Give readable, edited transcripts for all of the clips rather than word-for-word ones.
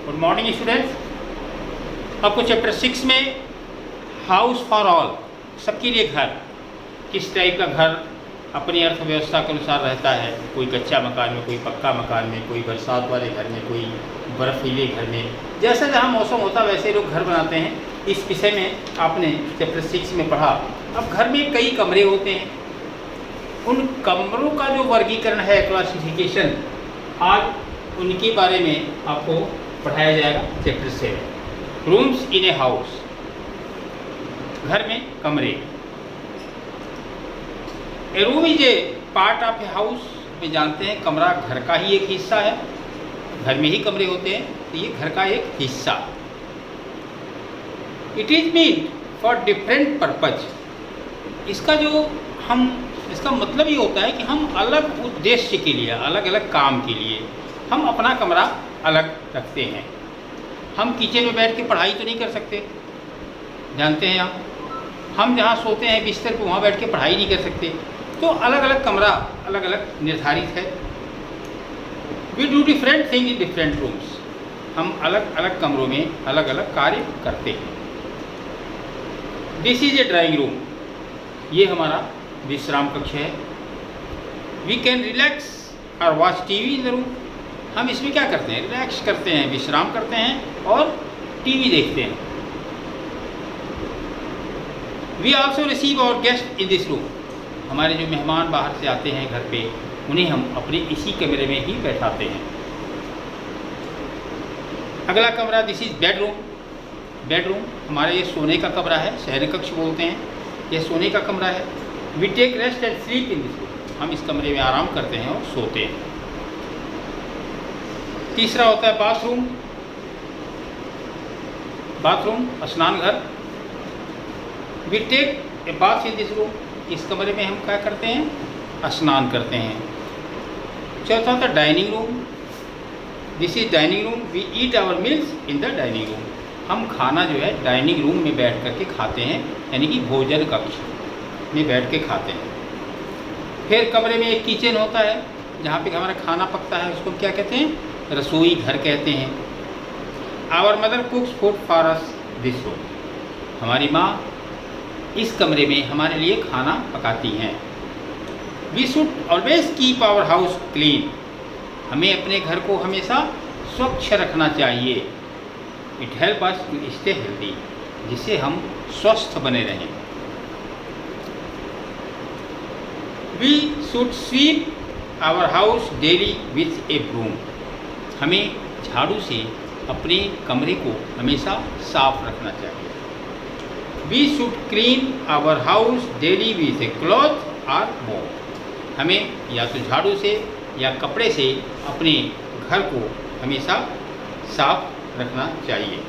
Good morning students. आपको chapter 6 में house for all, सबके लिए घर, किस टाइप का घर अपनी अर्थव्यवस्था के अनुसार रहता है। कोई कच्चा मकान में, कोई पक्का मकान में, कोई बरसात वाले घर में, कोई बर्फीले घर में, जैसा जहाँ मौसम होता वैसे लोग घर बनाते हैं। इस विषय में आपने चैप्टर 6 में पढ़ा। अब घर में कई कमरे होते हैं, उन कमरों का जो वर्गीकरण है, क्लासिफिकेशन, आज उनके बारे में आपको पढ़ाया जाएगा। Chapter 7 rooms in a house, घर में कमरे। A room is a part of a house. में जानते हैं कमरा घर का ही एक हिस्सा है, घर में ही कमरे होते हैं, तो ये घर का एक हिस्सा। It is mean for different purpose. इसका मतलब ये होता है कि हम अलग उद्देश्य के लिए, अलग अलग काम के लिए हम अपना कमरा अलग रखते हैं। हम किचन में बैठ के पढ़ाई तो नहीं कर सकते, जानते हैं आप। हम जहाँ सोते हैं बिस्तर पे, वहाँ बैठ के पढ़ाई नहीं कर सकते। तो अलग अलग कमरा अलग अलग निर्धारित है। We do different thing in different rooms. हम अलग अलग कमरों में अलग अलग कार्य करते हैं। This is a drawing room, ये हमारा विश्राम कक्ष है। वी कैन रिलैक्स और watch TV in the room. हम इसमें क्या करते हैं? रिलैक्स करते हैं, विश्राम करते हैं और टीवी देखते हैं। We also receive our guest in this room. हमारे जो मेहमान बाहर से आते हैं घर पे, उन्हें हम अपने इसी कमरे में ही बैठाते हैं। अगला कमरा, दिस इज बेडरूम। बेडरूम हमारा ये सोने का कमरा है, शयन कक्ष बोलते हैं। यह सोने का कमरा है। We take rest and sleep in this room. हम इस कमरे में आराम करते हैं और सोते हैं। तीसरा होता है बाथरूम। बाथरूम स्नान घर। We take a bath in this room. इस कमरे में हम क्या करते हैं? स्नान करते हैं। चौथा होता है dining room. This is dining room. We eat our meals in the dining room. हम खाना जो है डाइनिंग रूम में बैठ करके खाते हैं, यानी कि भोजन कक्ष में बैठ के खाते हैं। फिर कमरे में एक किचन होता है, जहाँ पे हमारा खाना पकता है, उसको क्या कहते हैं? रसोई घर कहते हैं। Our mother cooks food for us this room. हमारी माँ इस कमरे में हमारे लिए खाना पकाती हैं। We should always keep our house clean. हमें अपने घर को हमेशा स्वच्छ रखना चाहिए। It help us to stay healthy, जिससे हम स्वस्थ बने रहें। We should sweep our house daily with a broom. हमें झाड़ू से अपने कमरे को हमेशा साफ रखना चाहिए। We should clean our house daily with a cloth और मोप। हमें या तो झाड़ू से या कपड़े से अपने घर को हमेशा साफ रखना चाहिए।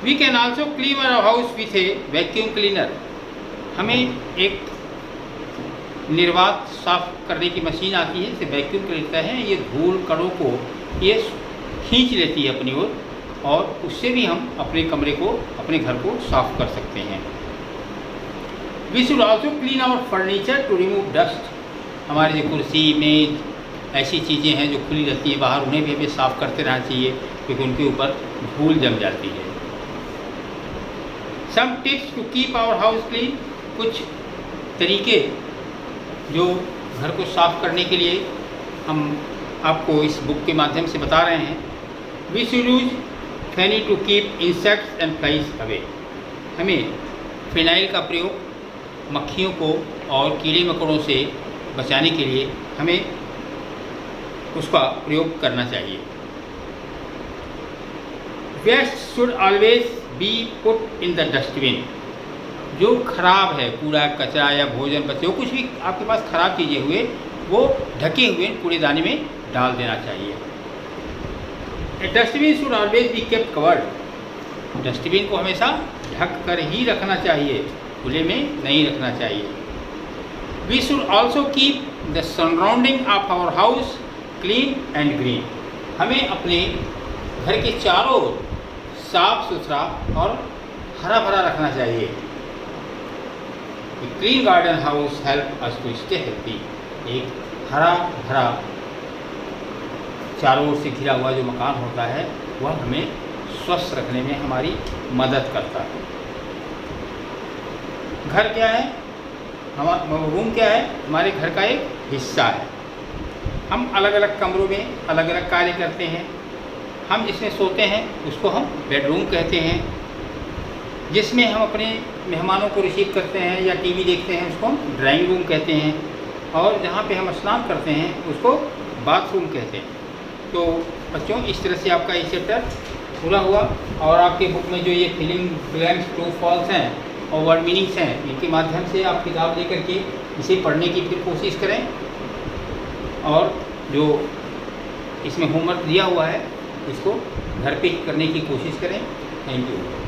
We can also clean our house with a vacuum cleaner. हमें एक निर्वात साफ करने की मशीन आती है, इसे वैक्यूम कहते हैं। ये धूल कणों को ये खींच लेती है अपनी ओर, और उससे भी हम अपने कमरे को, अपने घर को साफ कर सकते हैं। We should also clean our furniture to remove dust. हमारी जो कुर्सी, मेज, ऐसी चीज़ें हैं जो खुली रहती हैं बाहर, उन्हें भी हमें साफ करते रहना चाहिए, क्योंकि उनके ऊपर धूल जम जाती है। Some tips to keep our house clean. कुछ तरीके जो घर को साफ करने के लिए हम आपको इस बुक के माध्यम से बता रहे हैं। We should use phenyl to keep insects and flies away. हमें फिनाइल का प्रयोग मक्खियों को और कीड़े मकोड़ों से बचाने के लिए हमें उसका प्रयोग करना चाहिए। Waste should always be put in the dustbin. जो खराब है, कूड़ा कचरा या भोजन बचे, कुछ भी आपके पास खराब चीज़ें हुए, वो ढके हुए कूड़ेदानी में डाल देना चाहिए। Dustbin should always be kept covered. Dustbin को हमेशा ढक कर ही रखना चाहिए, खुले में नहीं रखना चाहिए। We should also keep the surrounding of our house clean and green. हमें अपने घर के चारों ओर साफ सुथरा और हरा भरा रखना चाहिए। Clean garden house help us to stay healthy. एक हरा भरा चारों ओर से घिरा हुआ जो मकान होता है वह हमें स्वस्थ रखने में हमारी मदद करता है। घर क्या है, रूम क्या है, हमारे घर का एक हिस्सा है। हम अलग अलग कमरों में अलग अलग कार्य करते हैं। हम जिसमें सोते हैं उसको हम बेडरूम कहते हैं, जिसमें हम अपने मेहमानों को रिसीव करते हैं या टीवी देखते हैं उसको हम ड्राइंग रूम कहते हैं, और जहाँ पे हम स्नान करते हैं उसको बाथरूम कहते हैं। तो बच्चों, इस तरह से आपका ये चैप्टर पूरा हुआ, और आपके बुक में जो ये फिलिंग ब्लैंक्स, ट्रू फॉल्स हैं और वर्ड मीनिंग्स हैं, इनके माध्यम से आप किताब लेकर के इसे पढ़ने की फिर कोशिश करें, और जो इसमें होमवर्क दिया हुआ है इसको घर पे करने की कोशिश करें। Thank you.